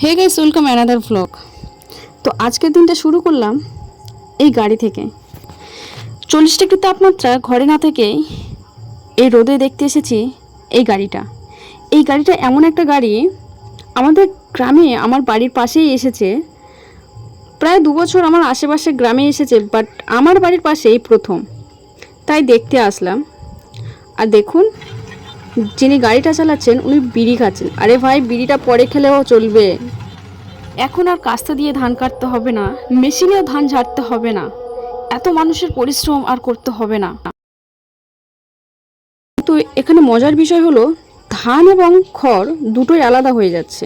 হে guys, welcome another vlog. তো আজকের দিনটা শুরু করলাম এই গাড়ি থেকে। 40 ডিগ্রি তাপমাত্রা, ঘরে না থেকেই এই রোদে দেখতে এসেছি এই গাড়িটা এমন একটা গাড়ি, আমাদের গ্রামে আমার বাড়ির পাশেই এসেছে। প্রায় 2 বছর আমার আশেপাশে গ্রামে এসেছে, বাট আমার বাড়ির পাশেই প্রথম, তাই দেখতে আসলাম। আর দেখুন, যিনি গাড়িটা চালাচ্ছেন উনি বিড়ি খাচ্ছেন। আরে ভাই, বিড়িটা পরে খেলেও চলবে, এখন আর কাস্তে দিয়ে ধান কাটতে হবে না, মেশিনেও ধান ঝাড়তে হবে না, এত মানুষের পরিশ্রম আর করতে হবে না। তো এখানে মজার বিষয় হলো, ধান এবং খড় দুটোই আলাদা হয়ে যাচ্ছে।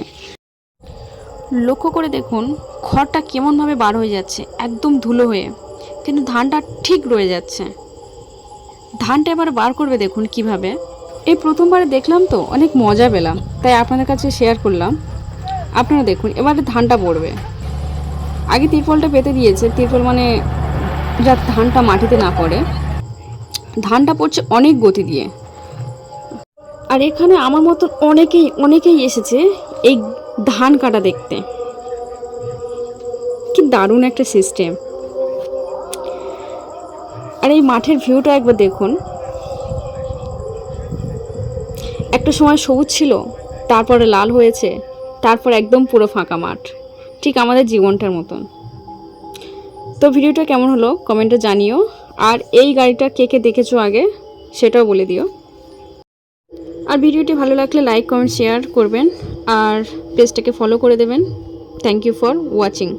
লক্ষ্য করে দেখুন, খড়টা কেমনভাবে বার হয়ে যাচ্ছে, একদম ধুলো হয়ে, কিন্তু ধানটা ঠিক রয়ে যাচ্ছে। ধানটা এবার বার করবে, দেখুন কিভাবে। এই প্রথমবারে দেখলাম তো অনেক মজা পেলাম, তাই আপনাদের কাছে শেয়ার করলাম। আপনারা দেখুন, এবারে ধানটা পড়বে। আগে তিরপলটা পেতে দিয়েছে, তিরপল মানে যা ধানটা মাটিতে না পড়ে। ধানটা পড়ছে অনেক গতি দিয়ে। আর এখানে আমার মতন অনেকেই এসেছে এই ধান কাটা দেখতে। কি দারুণ একটা সিস্টেম। আর এই মাঠের ভিউটা একবার দেখুন, একটা সময় সবুজ ছিল, তারপরে লাল হয়েছে, তারপর একদম পুরো ফাঁকা মাঠ, ঠিক আমাদের জীবনটার মতন। তো ভিডিওটা কেমন হলো কমেন্টে জানিও। আর এই গাড়িটা কে কে দেখেছো আগে সেটাও বলে দিও। আর ভিডিওটি ভালো লাগলে লাইক কমেন্ট শেয়ার করবেন, আর পেজটাকে ফলো করে দেবেন। Thank you for watching.